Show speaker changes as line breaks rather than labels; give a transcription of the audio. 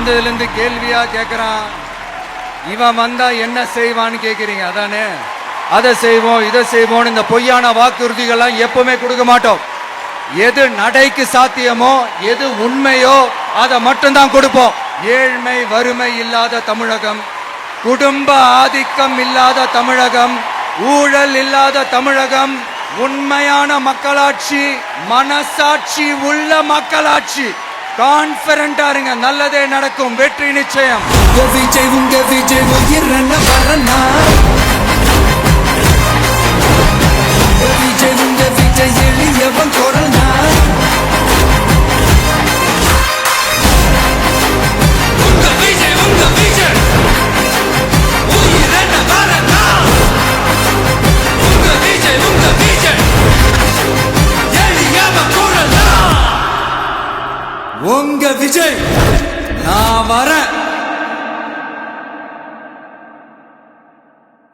வந்ததுல இருந்து கேள்வியா கேக்குறான். இவன் வந்தா என்ன செய்வான்னு கேக்குறீங்க அதானே? அதை செய்வோம் இதை செய்வோம் இந்த பொய்யான வாக்குறுதிகள்லாம் எப்பவுமே கொடுக்க மாட்டோம். எது நடைக்கு சாத்தியமோ எது உண்மையோ அதை மட்டும்தான் கொடுப்போம். ஏழ்மை வறுமை இல்லாத தமிழகம், குடும்ப ஆதிக்கம் இல்லாத தமிழகம், ஊழல் இல்லாத தமிழகம், உண்மையான மக்களாட்சி, மனசாட்சி உள்ள மக்களாட்சி. கான்பிடண்டா இருங்க, நல்லதே நடக்கும், வெற்றி நிச்சயம்.
உங்க விஜய் உயிரன வரனா